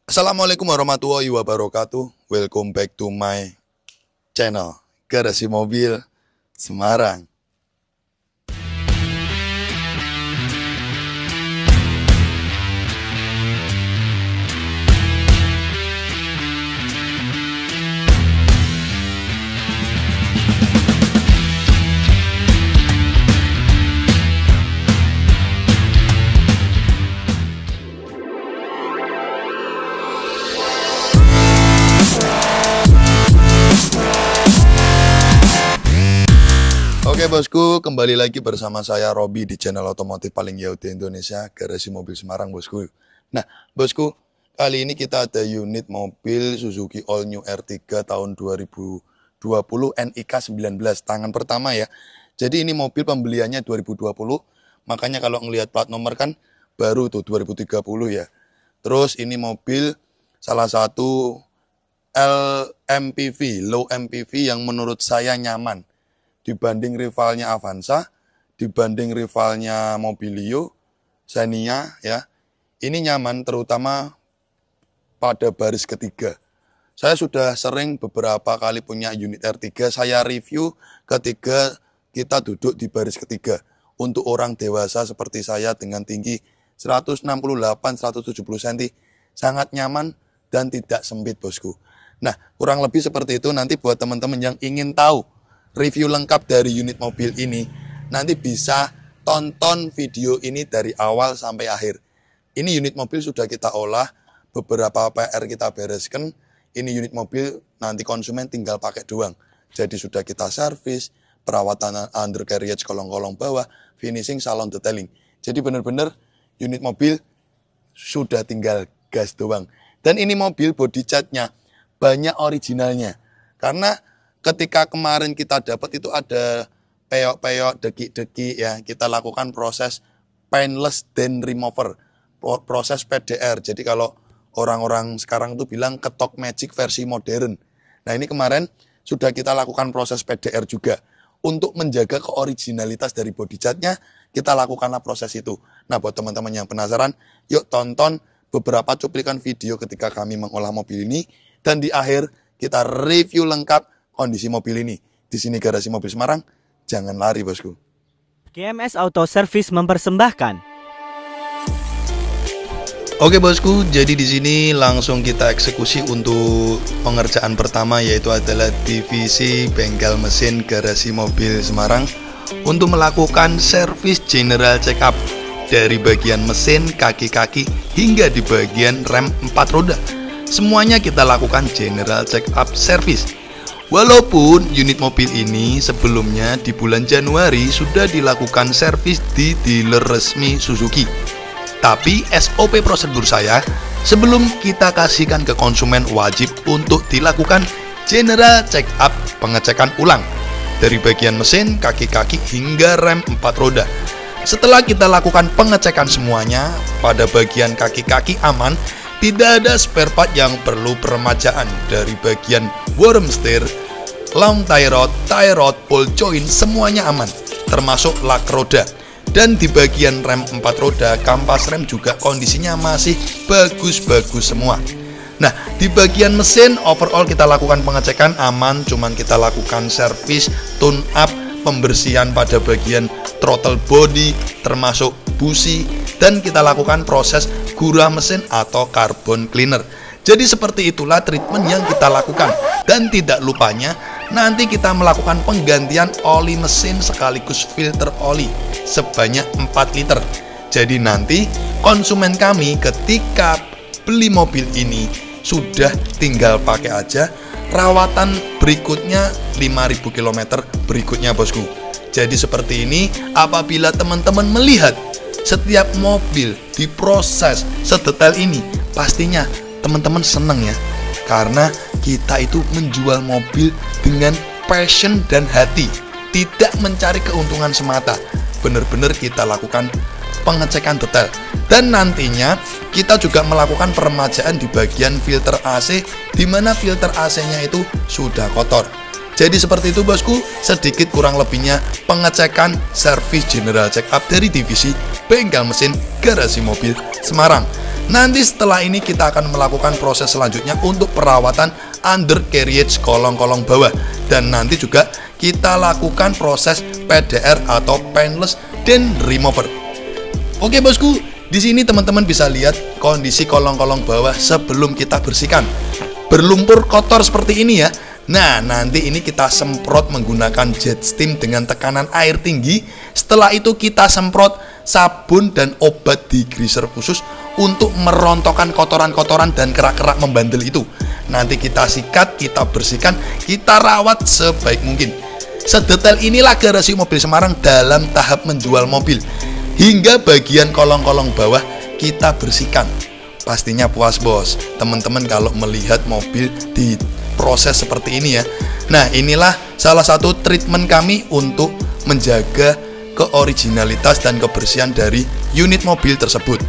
Assalamualaikum warahmatullahi wabarakatuh. Welcome back to my channel Garasi Mobil Semarang. Oke bosku, kembali lagi bersama saya Robi di channel otomotif paling jauh di Indonesia, Garasi Mobil Semarang bosku. Nah bosku, kali ini kita ada unit mobil Suzuki All New R3 tahun 2020 NIK 19 tangan pertama ya. Jadi ini mobil pembeliannya 2020, makanya kalau ngelihat plat nomor kan baru tuh 2030 ya. Terus ini mobil salah satu LMPV, low MPV yang menurut saya nyaman dibanding rivalnya Avanza, dibanding rivalnya Mobilio, Xenia ya. Ini nyaman terutama pada baris ketiga. Saya sudah sering beberapa kali punya unit R3, saya review ketika kita duduk di baris ketiga. Untuk orang dewasa seperti saya dengan tinggi 168-170 cm, sangat nyaman dan tidak sempit bosku. Nah, kurang lebih seperti itu. Nanti buat teman-teman yang ingin tahu review lengkap dari unit mobil ini, nanti bisa tonton video ini dari awal sampai akhir. Ini unit mobil sudah kita olah, beberapa PR kita bereskan. Ini unit mobil nanti konsumen tinggal pakai doang. Jadi sudah kita servis, perawatan undercarriage kolong-kolong bawah, finishing, salon detailing. Jadi benar-benar unit mobil sudah tinggal gas doang. Dan ini mobil body catnya banyak originalnya. Karena ketika kemarin kita dapat itu ada peyok-peyok, dekik-dekik ya, kita lakukan proses paintless dent remover, proses PDR. Jadi kalau orang-orang sekarang tuh bilang ketok magic versi modern. Nah ini kemarin sudah kita lakukan proses PDR juga. Untuk menjaga keoriginalitas dari body catnya, kita lakukanlah proses itu. Nah buat teman-teman yang penasaran, yuk tonton beberapa cuplikan video ketika kami mengolah mobil ini. Dan di akhir kita review lengkap kondisi mobil ini. Di sini Garasi Mobil Semarang, jangan lari bosku. GMS Auto Service mempersembahkan. Oke bosku, jadi di sini langsung kita eksekusi untuk pengerjaan pertama, yaitu adalah divisi bengkel mesin Garasi Mobil Semarang untuk melakukan servis general check up dari bagian mesin, kaki-kaki hingga di bagian rem 4 roda. Semuanya kita lakukan general check up service. Walaupun unit mobil ini sebelumnya di bulan Januari sudah dilakukan servis di dealer resmi Suzuki. Tapi SOP prosedur saya, sebelum kita kasihkan ke konsumen, wajib untuk dilakukan general check up, pengecekan ulang dari bagian mesin, kaki-kaki hingga rem 4 roda. Setelah kita lakukan pengecekan semuanya, pada bagian kaki-kaki aman, tidak ada spare part yang perlu peremajaan. Dari bagian worm stir, long tie rod, ball joint, semuanya aman, termasuk lak roda. Dan di bagian rem 4 roda, kampas rem juga kondisinya masih bagus-bagus semua. Nah, di bagian mesin overall kita lakukan pengecekan aman, cuman kita lakukan servis, tune up, pembersihan pada bagian throttle body, termasuk busi, dan kita lakukan proses gurah mesin atau carbon cleaner. Jadi seperti itulah treatment yang kita lakukan. Dan tidak lupanya, nanti kita melakukan penggantian oli mesin sekaligus filter oli sebanyak 4 liter. Jadi nanti konsumen kami ketika beli mobil ini sudah tinggal pakai aja, rawatan berikutnya 5.000 km berikutnya bosku. Jadi seperti ini, apabila teman-teman melihat setiap mobil diproses sedetail ini, pastinya teman-teman seneng ya. Karena kita itu menjual mobil dengan passion dan hati, tidak mencari keuntungan semata. Benar-benar kita lakukan pengecekan detail. Dan nantinya kita juga melakukan peremajaan di bagian filter AC, di mana filter AC-nya itu sudah kotor. Jadi seperti itu bosku, sedikit kurang lebihnya pengecekan servis general check up dari divisi bengkel mesin garasi mobil Semarang. Nanti setelah ini kita akan melakukan proses selanjutnya untuk perawatan undercarriage kolong-kolong bawah. Dan nanti juga kita lakukan proses PDR atau paintless dent remover. Oke bosku, di sini teman-teman bisa lihat kondisi kolong-kolong bawah sebelum kita bersihkan. Berlumpur kotor seperti ini ya. Nah, nanti ini kita semprot menggunakan jet steam dengan tekanan air tinggi. Setelah itu kita semprot sabun dan obat degreaser khusus untuk merontokkan kotoran-kotoran dan kerak-kerak membandel itu. Nanti kita sikat, kita bersihkan, kita rawat sebaik mungkin. Sedetail inilah garasi mobil Semarang dalam tahap menjual mobil. Hingga bagian kolong-kolong bawah kita bersihkan. Pastinya puas bos, teman-teman kalau melihat mobil di proses seperti ini ya. Nah, inilah salah satu treatment kami untuk menjaga keoriginalitas dan kebersihan dari unit mobil tersebut.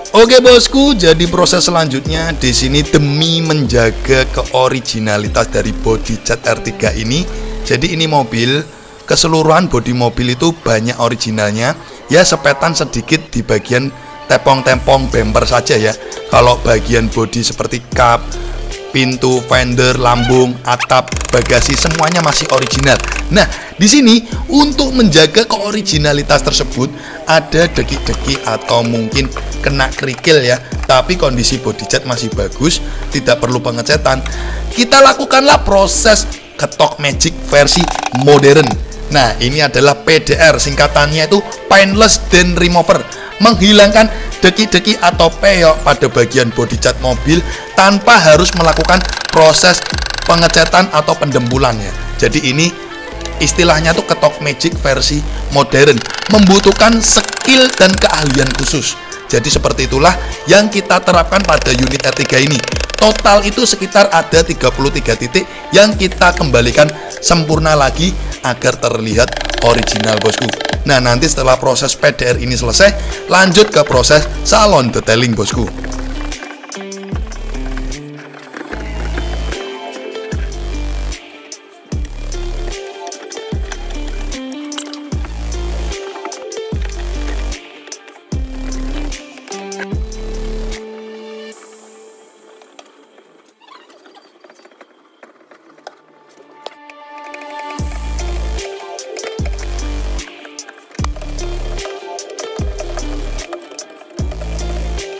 Oke bosku, jadi proses selanjutnya di sini demi menjaga keoriginalitas dari body cat R3 ini. Jadi ini mobil, keseluruhan body mobil itu banyak originalnya. Ya sepetan sedikit di bagian tepong-tepong bumper saja ya. Kalau bagian body seperti kap, pintu, fender, lambung, atap, bagasi semuanya masih original. Nah, di sini untuk menjaga keoriginalitas tersebut ada deki-deki atau mungkin kena kerikil ya, tapi kondisi body cat masih bagus, tidak perlu pengecetan. Kita lakukanlah proses ketok magic versi modern. Nah, ini adalah PDR, singkatannya itu paintless dent remover, menghilangkan deki-deki atau peyok pada bagian body cat mobil tanpa harus melakukan proses pengecetan atau pendembulannya. Jadi ini istilahnya tuh ketok magic versi modern, membutuhkan skill dan keahlian khusus. Jadi seperti itulah yang kita terapkan pada unit R3 ini. Total itu sekitar ada 33 titik yang kita kembalikan sempurna lagi agar terlihat original bosku. Nah, nanti setelah proses PDR ini selesai, lanjut ke proses salon detailing bosku.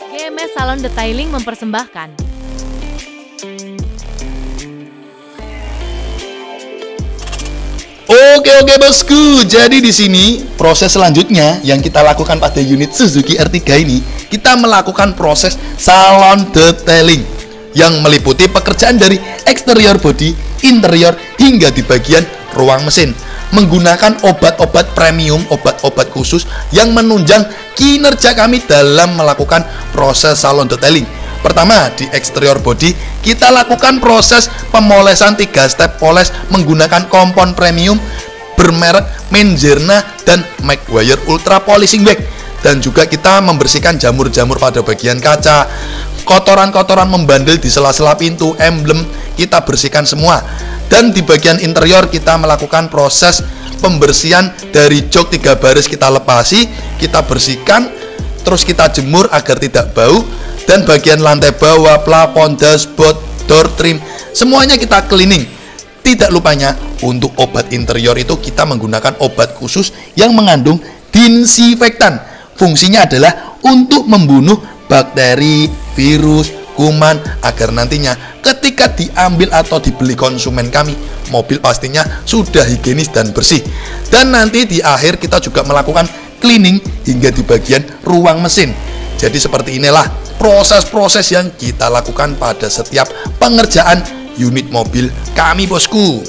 GMS Salon Detailing mempersembahkan. Oke bosku, jadi di sini proses selanjutnya yang kita lakukan pada unit Suzuki R3 ini, kita melakukan proses salon detailing yang meliputi pekerjaan dari eksterior body, interior hingga di bagian ruang mesin, menggunakan obat-obat premium, obat-obat khusus yang menunjang kinerja kami dalam melakukan proses salon detailing. Pertama, di eksterior body kita lakukan proses pemolesan 3 step poles menggunakan kompon premium bermerek Menjerna dan Maguire Ultra Polishing Wax. Dan juga kita membersihkan jamur-jamur pada bagian kaca, kotoran-kotoran membandel di sela-sela pintu, emblem kita bersihkan semua. Dan di bagian interior kita melakukan proses pembersihan dari jok 3 baris kita lepasi, kita bersihkan, terus kita jemur agar tidak bau. Dan bagian lantai bawah, plafon, dashboard, door trim, semuanya kita cleaning. Tidak lupanya untuk obat interior itu kita menggunakan obat khusus yang mengandung disinfektan. Fungsinya adalah untuk membunuh bakteri, virus, kuman agar nantinya ketika diambil atau dibeli konsumen kami, mobil pastinya sudah higienis dan bersih. Dan nanti di akhir kita juga melakukan cleaning, hingga di bagian ruang mesin. Jadi seperti inilah proses-proses yang kita lakukan pada setiap pengerjaan unit mobil kami, bosku.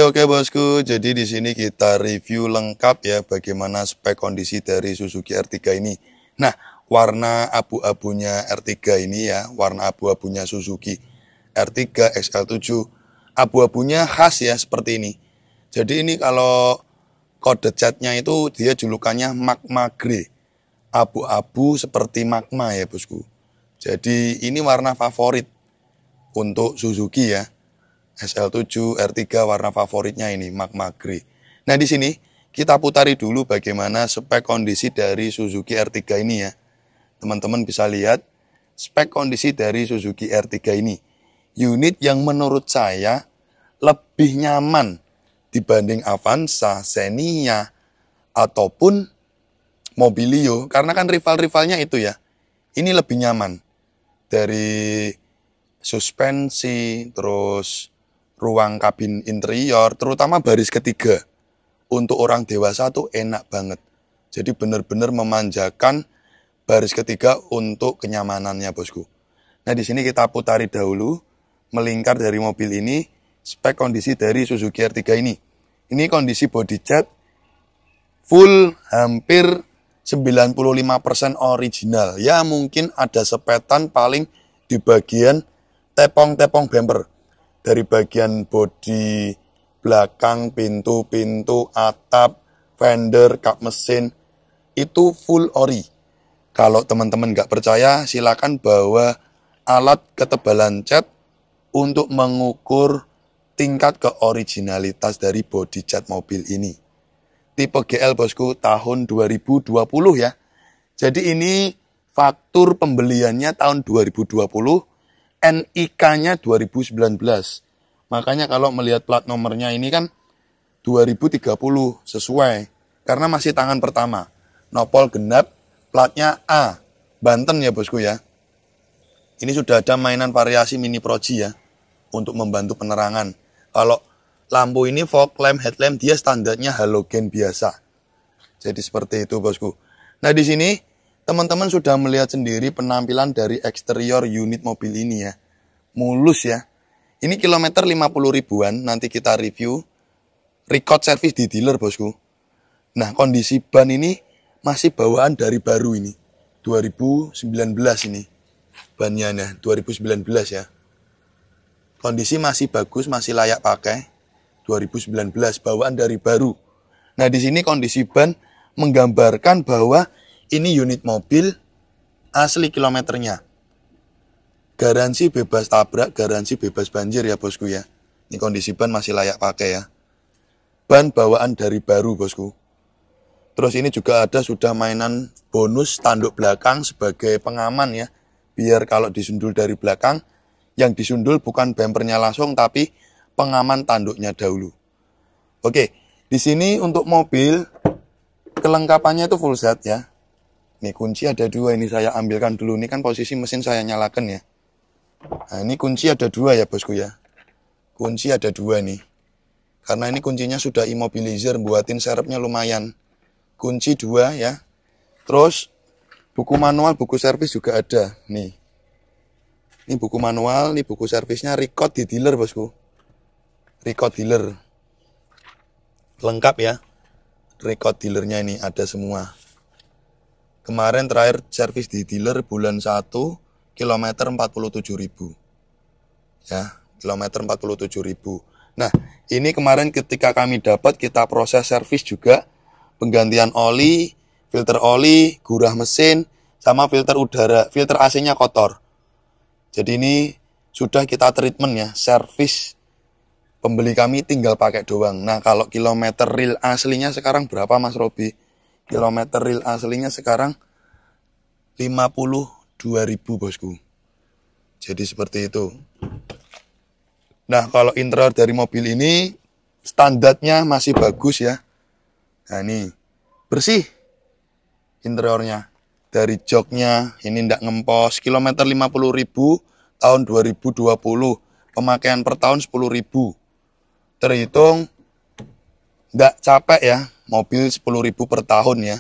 Oke bosku, jadi di sini kita review lengkap ya bagaimana spek kondisi dari Suzuki R3 ini. Nah, warna abu-abunya R3 ini ya, warna abu-abunya Suzuki R3 XL7, abu-abunya khas ya seperti ini. Jadi ini kalau kode catnya itu dia julukannya magma grey, abu-abu seperti magma ya bosku. Jadi ini warna favorit untuk Suzuki ya. SL7 R3 warna favoritnya ini magma grey. Nah, di sini kita putari dulu bagaimana spek kondisi dari Suzuki R3 ini ya. Teman-teman bisa lihat spek kondisi dari Suzuki R3 ini. Unit yang menurut saya lebih nyaman dibanding Avanza, Xenia, ataupun Mobilio. Karena kan rival-rivalnya itu ya. Ini lebih nyaman. Dari suspensi, terus ruang kabin interior, terutama baris ketiga. Untuk orang dewasa tuh enak banget. Jadi benar-benar memanjakan baris ketiga untuk kenyamanannya bosku. Nah, di sini kita putari dahulu, melingkar dari mobil ini, spek kondisi dari Suzuki R3 ini. Ini kondisi body cat full hampir 95% original. Ya mungkin ada sepetan paling di bagian tepong-tepong bumper. Dari bagian bodi belakang, pintu-pintu, atap, fender, kap mesin, itu full ori. Kalau teman-teman nggak percaya, silakan bawa alat ketebalan cat untuk mengukur tingkat keoriginalitas dari bodi cat mobil ini. Tipe GL bosku tahun 2020 ya. Jadi ini faktur pembeliannya tahun 2020, NIK-nya 2019. Makanya kalau melihat plat nomornya ini kan 2030 sesuai. Karena masih tangan pertama. Nopol genap, platnya A. Banten ya bosku ya. Ini sudah ada mainan variasi mini proji ya. Untuk membantu penerangan. Kalau lampu ini fog lamp, headlamp, dia standarnya halogen biasa. Jadi seperti itu bosku. Nah di sini teman-teman sudah melihat sendiri penampilan dari eksterior unit mobil ini ya. Mulus ya. Ini kilometer 50 ribuan, nanti kita review. Record service di dealer bosku. Nah kondisi ban ini masih bawaan dari baru ini. 2019 ini. Bannya nah, 2019 ya. Kondisi masih bagus, masih layak pakai. 2019 bawaan dari baru. Nah di sini kondisi ban menggambarkan bahwa ini unit mobil asli kilometernya. Garansi bebas tabrak, garansi bebas banjir ya bosku ya. Ini kondisi ban masih layak pakai ya. Ban bawaan dari baru bosku. Terus ini juga ada sudah mainan bonus tanduk belakang sebagai pengaman ya. Biar kalau disundul dari belakang, yang disundul bukan bempernya langsung tapi pengaman tanduknya dahulu. Oke, di sini untuk mobil kelengkapannya itu full set ya. Nih kunci ada dua, ini saya ambilkan dulu. Ini kan posisi mesin saya nyalakan ya. Nah ini kunci ada dua ya bosku ya. Kunci ada dua nih. Karena ini kuncinya sudah immobilizer, buatin serepnya lumayan. Kunci dua ya. Terus buku manual, buku servis juga ada. Nih. Ini buku manual, ini buku servisnya record di dealer bosku. Record dealer. Lengkap ya. Record dealernya ini ada semua. Kemarin terakhir servis di dealer bulan 1, kilometer 47.000. Ya, kilometer 47.000. Nah, ini kemarin ketika kami dapat, kita proses servis juga, penggantian oli, filter oli, gurah mesin, sama filter udara, filter AC-nya kotor. Jadi ini sudah kita treatment ya, servis. Pembeli kami tinggal pakai doang. Nah, kalau kilometer real aslinya sekarang berapa Mas Robi? Kilometer real aslinya sekarang 52.000 bosku. Jadi seperti itu. Nah, kalau interior dari mobil ini standarnya masih bagus ya. Nah, ini bersih interiornya. Dari joknya ini ndak ngempos. Kilometer 50.000 tahun 2020. Pemakaian per tahun 10.000. Terhitung nggak capek ya, mobil 10.000 per tahun ya.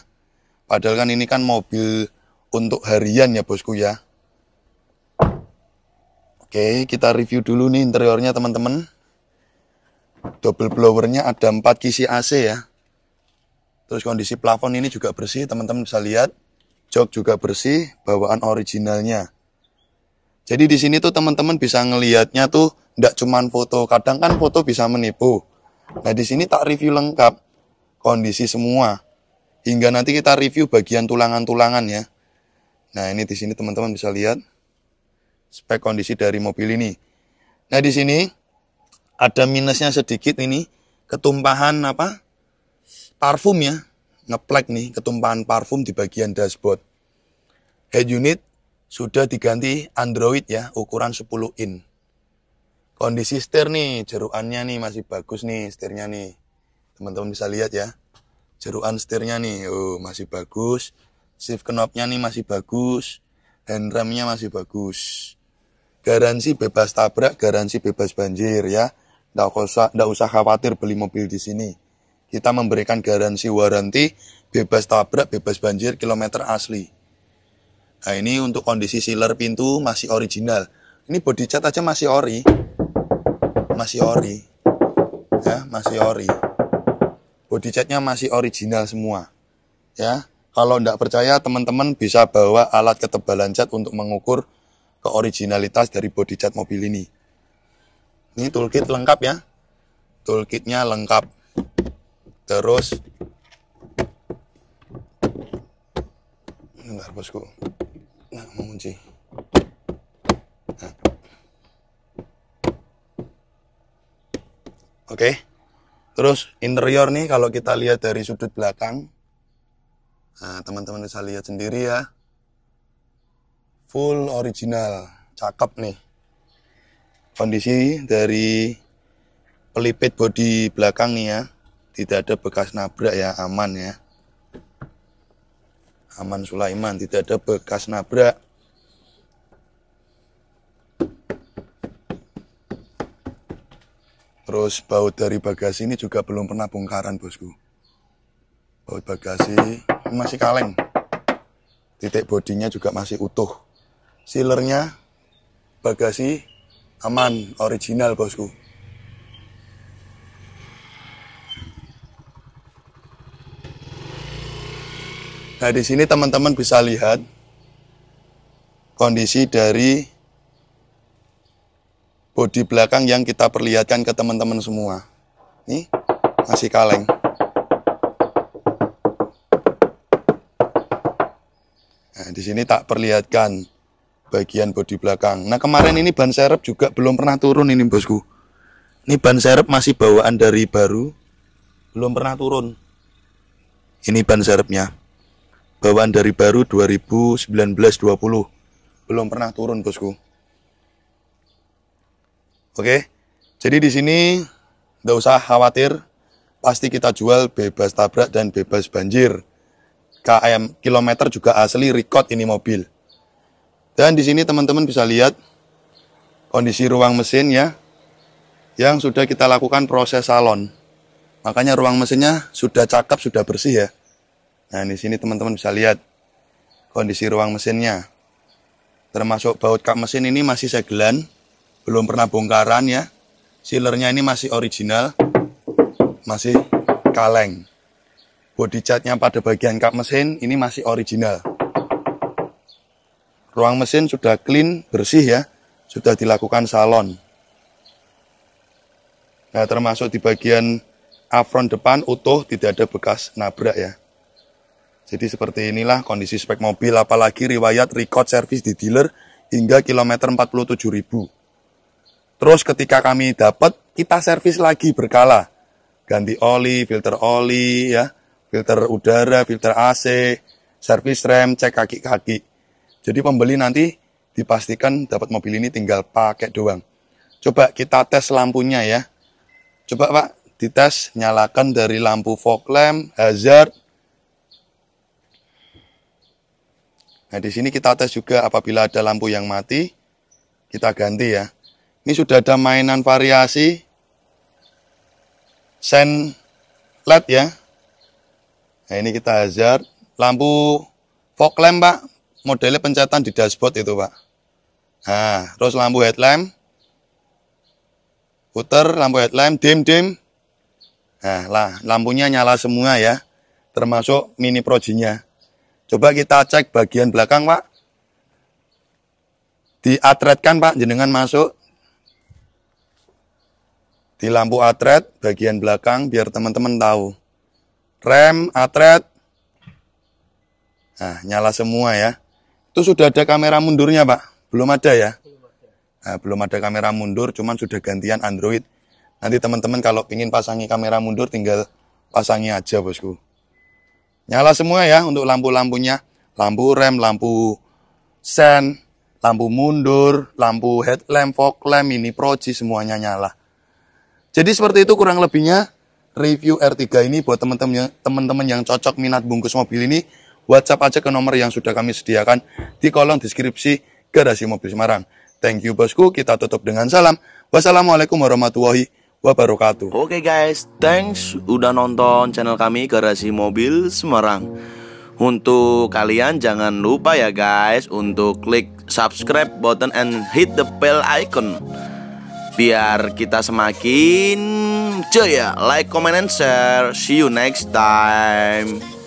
Padahal kan ini kan mobil untuk harian ya bosku ya. Oke, kita review dulu nih interiornya teman-teman. Double blowernya ada 4 kisi AC ya. Terus kondisi plafon ini juga bersih, teman-teman bisa lihat. Jok juga bersih, bawaan originalnya. Jadi di sini tuh teman-teman bisa ngelihatnya tuh nggak cuman foto, kadang kan foto bisa menipu. Nah di sini tak review lengkap, kondisi semua, hingga nanti kita review bagian tulangan-tulangan ya. Nah ini di sini teman-teman bisa lihat spek kondisi dari mobil ini. Nah di sini ada minusnya sedikit ini, ketumpahan parfum ya, ngeplek nih, ketumpahan parfum di bagian dashboard. Head unit sudah diganti Android ya, ukuran 10 in. Kondisi setir nih, jeruannya nih masih bagus nih setirnya nih. Teman-teman bisa lihat ya. Jeruan setirnya nih, masih bagus. Shift knob-nya nih masih bagus. Handremnya masih bagus. Garansi bebas tabrak, garansi bebas banjir ya. Nggak usah khawatir beli mobil di sini. Kita memberikan garansi waranti, bebas tabrak, bebas banjir, kilometer asli. Nah ini untuk kondisi sealer pintu masih original. Ini body cat aja masih ori. Masih ori. Ya, masih ori. Body catnya masih original semua. Ya, kalau nggak percaya teman-teman bisa bawa alat ketebalan cat untuk mengukur keoriginalitas dari body cat mobil ini. Ini toolkit lengkap ya. Toolkitnya lengkap. Terus bentar bosku. Nah, mengunci. Nah. Oke. Terus interior nih kalau kita lihat dari sudut belakang. Nah, teman-teman bisa lihat sendiri ya. Full original, cakep nih. Kondisi dari pelipit bodi belakang nih ya. Tidak ada bekas nabrak ya, aman ya. Aman Sulaiman, tidak ada bekas nabrak. Terus baut dari bagasi ini juga belum pernah bongkaran bosku. Baut bagasi ini masih kaleng. Titik bodinya juga masih utuh. Sealernya bagasi aman, original bosku. Nah di sini teman-teman bisa lihat kondisi dari bodi belakang yang kita perlihatkan ke teman-teman semua. Nih, masih kaleng. Nah, di sini tak perlihatkan bagian bodi belakang. Nah, kemarin ini ban serep juga belum pernah turun ini, bosku. Ini ban serep masih bawaan dari baru, belum pernah turun. Ini ban serepnya. Bawaan dari baru 2019-20. Belum pernah turun, bosku. Oke, jadi di sini nggak usah khawatir, pasti kita jual bebas tabrak dan bebas banjir. KM kilometer juga asli record ini mobil. Dan di sini teman-teman bisa lihat kondisi ruang mesin ya, yang sudah kita lakukan proses salon. Makanya ruang mesinnya sudah cakep, sudah bersih ya. Nah di sini teman-teman bisa lihat kondisi ruang mesinnya, termasuk baut kap mesin ini masih segelan. Belum pernah bongkaran ya. Sealernya ini masih original. Masih kaleng. Body catnya pada bagian kap mesin ini masih original. Ruang mesin sudah clean, bersih ya. Sudah dilakukan salon. Nah, termasuk di bagian apron depan utuh, tidak ada bekas nabrak ya. Jadi seperti inilah kondisi spek mobil, apalagi riwayat record servis di dealer hingga kilometer 47.000. Terus ketika kami dapat, kita servis lagi berkala. Ganti filter oli ya, filter udara, filter AC, servis rem, cek kaki-kaki. Jadi pembeli nanti dipastikan dapat mobil ini tinggal pakai doang. Coba kita tes lampunya ya. Coba Pak, dites, nyalakan dari lampu fog lamp, hazard. Nah, di sini kita tes juga apabila ada lampu yang mati, kita ganti ya. Ini sudah ada mainan variasi sen LED ya. Nah, ini kita hazard. Lampu fog lamp Pak, modelnya pencatan di dashboard itu Pak. Nah, terus lampu headlamp. Puter, lampu headlamp, dim. Nah, lampunya nyala semua ya. Termasuk mini projinya. Coba kita cek bagian belakang Pak. Diatretkan Pak, jenengan masuk. Di lampu atret bagian belakang biar teman-teman tahu. Rem, atret. Nah, nyala semua ya. Itu sudah ada kamera mundurnya Pak? Belum ada ya? Nah, belum ada kamera mundur, cuman sudah gantian Android. Nanti teman-teman kalau ingin pasangi kamera mundur tinggal pasangi aja bosku. Nyala semua ya untuk lampu-lampunya. Lampu rem, lampu sen, lampu mundur, lampu headlamp, fog lamp, mini proji semuanya nyala. Jadi seperti itu kurang lebihnya review R3 ini buat teman-teman yang cocok minat bungkus mobil ini. WhatsApp aja ke nomor yang sudah kami sediakan di kolom deskripsi Garasi Mobil Semarang. Thank you bosku, kita tutup dengan salam. Wassalamualaikum warahmatullahi wabarakatuh. Oke guys, thanks udah nonton channel kami Garasi Mobil Semarang. Untuk kalian jangan lupa ya guys untuk klik subscribe button and hit the bell icon biar kita semakin jaya. Like, comment, and share. See you next time.